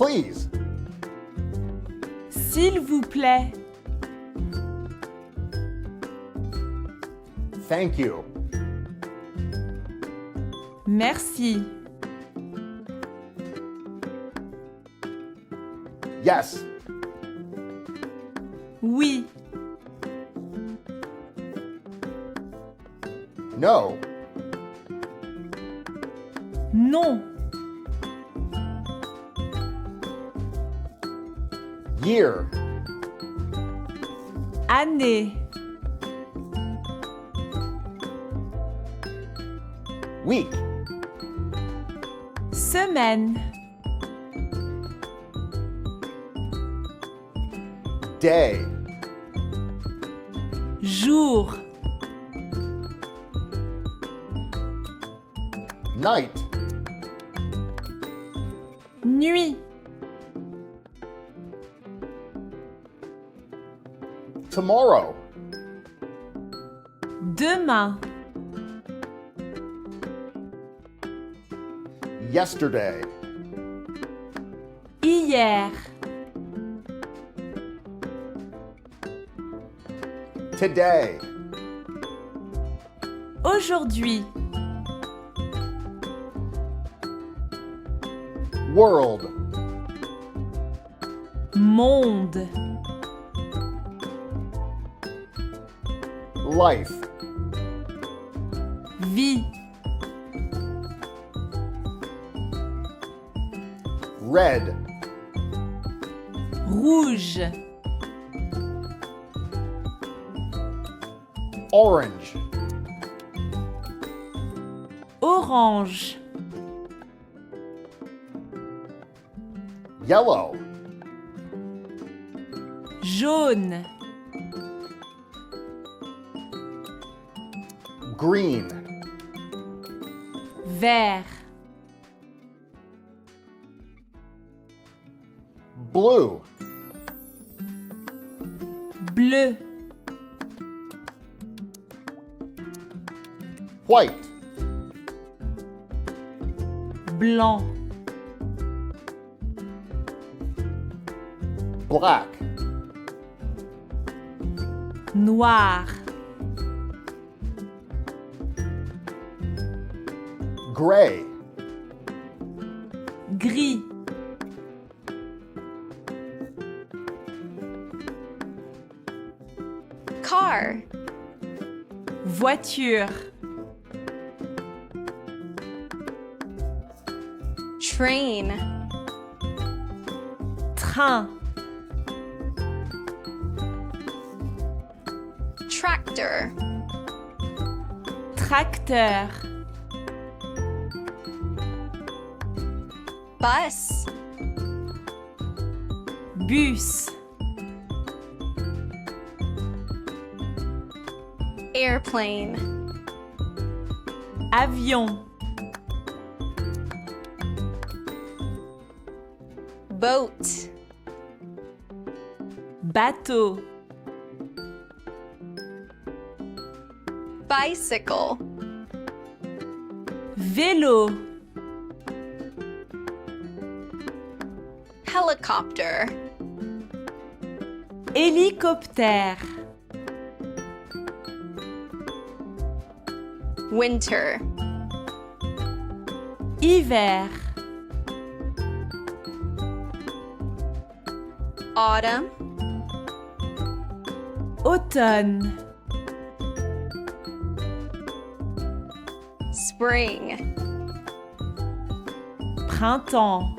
Please. S'il vous plaît. Thank you. Merci. Yes. Oui. No. Non. Year. Année. Week. Semaine. Day. Jour. Night. Nuit. Tomorrow. Demain. Yesterday. Hier. Today. Aujourd'hui. World. Monde. Life. Vie. Red. Rouge. Orange. Orange. Yellow. Jaune. Green. Vert. Blue. Bleu. White. Blanc. Black. Noir. Gray. Gris. Car. Voiture. Train. Train. Tractor. Tracteur. Bus. Bus. Airplane. Avion. Boat. Bateau. Bicycle. Vélo. Helicopter. Hélicoptère. Winter. Hiver. Autumn. Automne. Spring. Printemps.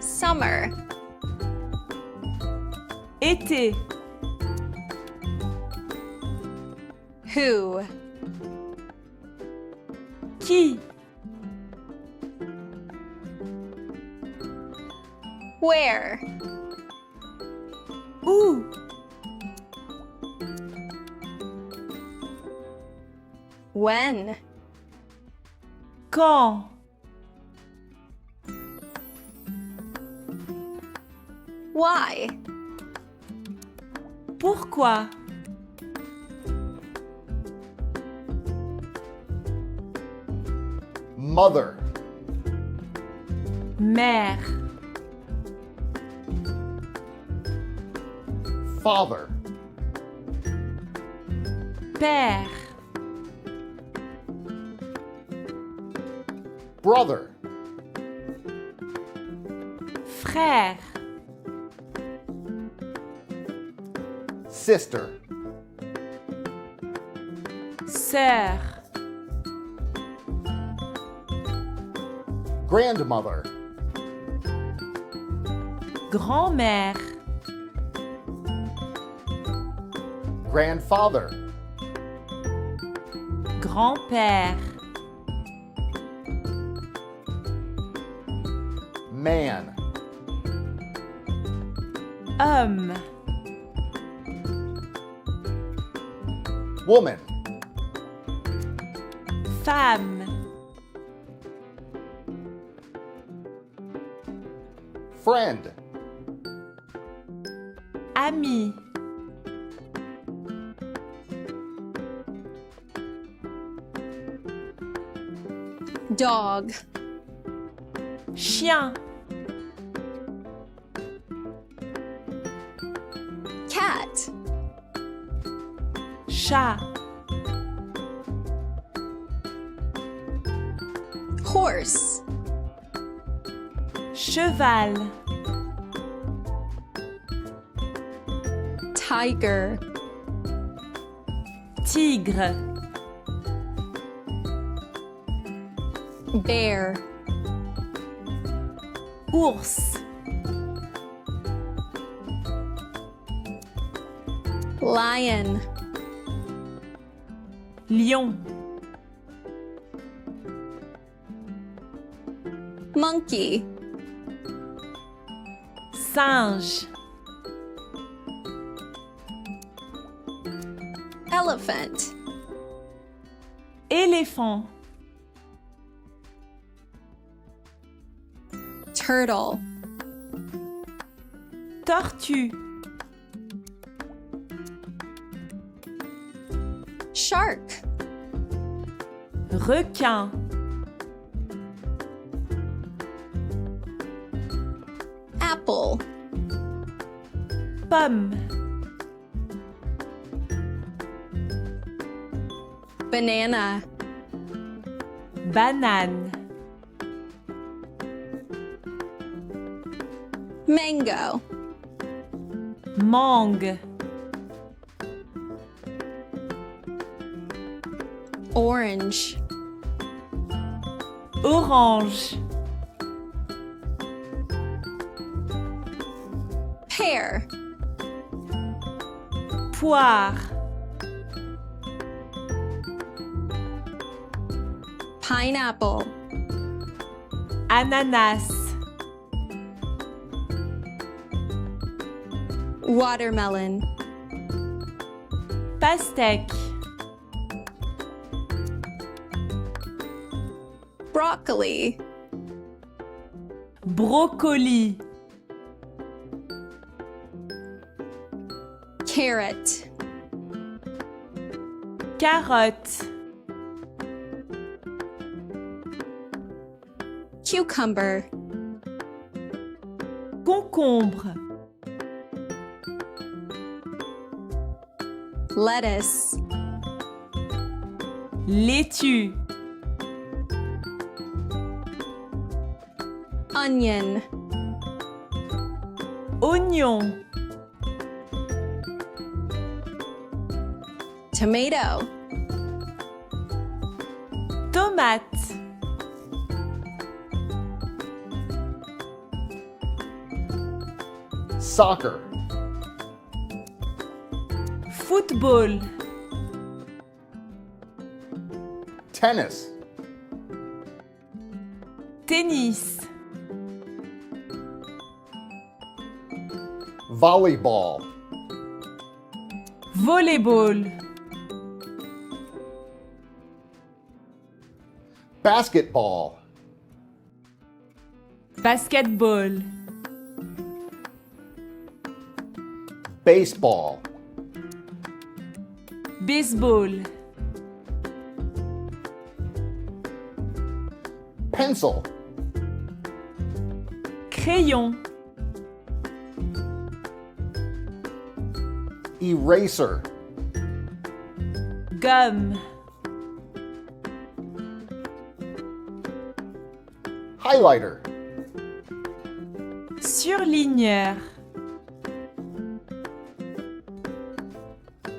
Summer. Été. Who. Qui. Where. Où. When. Quand. Why. Pourquoi. Mother. Mère. Father. Père. Brother. Frère. Sister. Sœur. Grandmother. Grand-mère. Grandfather. Grand-père. Man. Homme. Woman. Femme. Friend. Ami. Dog. Chien. Cat. Chat. Horse. Cheval. Tiger. Tigre. Bear. Ours. Lion. Lion. Monkey. Singe. Elephant. Éléphant. Turtle. Tortue. Shark. Requin. Apple. Pomme. Banana. Banane. Mango. Mangue. Orange. Orange. Pear. Poire. Pineapple. Ananas. Watermelon. Pastèque. Broccoli. Brocoli. Carrot. Carotte. Cucumber. Concombre. Lettuce. Laitue. Onion. Oignon. Tomato. Tomate. Soccer. Football. Tennis. Tennis. Volleyball. Volleyball. Basketball. Basketball. Baseball. Baseball. Pencil. Crayon. Eraser. Gomme. Highlighter. Surligneur.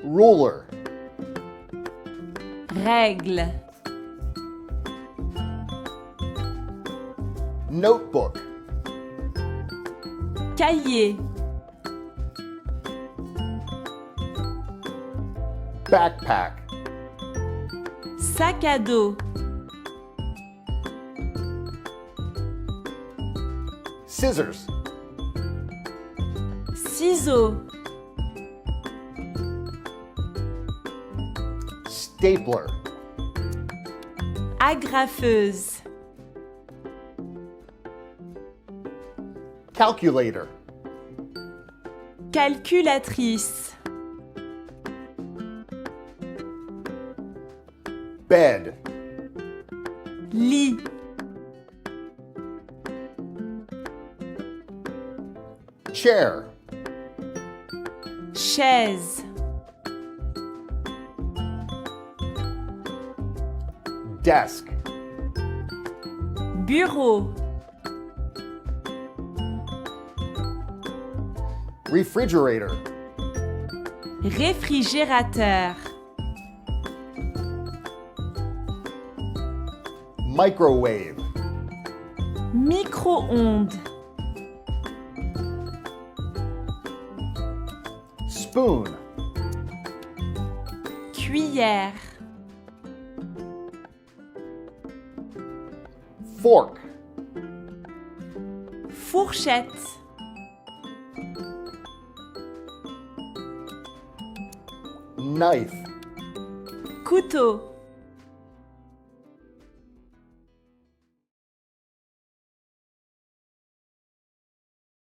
Ruler. Règle. Notebook. Cahier. Backpack. Sac à dos. Scissors. Ciseaux. Stapler. Agrafeuse. Calculator. Calculatrice. Bed. Lit. Chair. Chaise. Desk. Bureau. Refrigerator. Réfrigérateur. Microwave. Micro-ondes. Spoon. Cuillère. Fork. Fourchette. Knife. Couteau.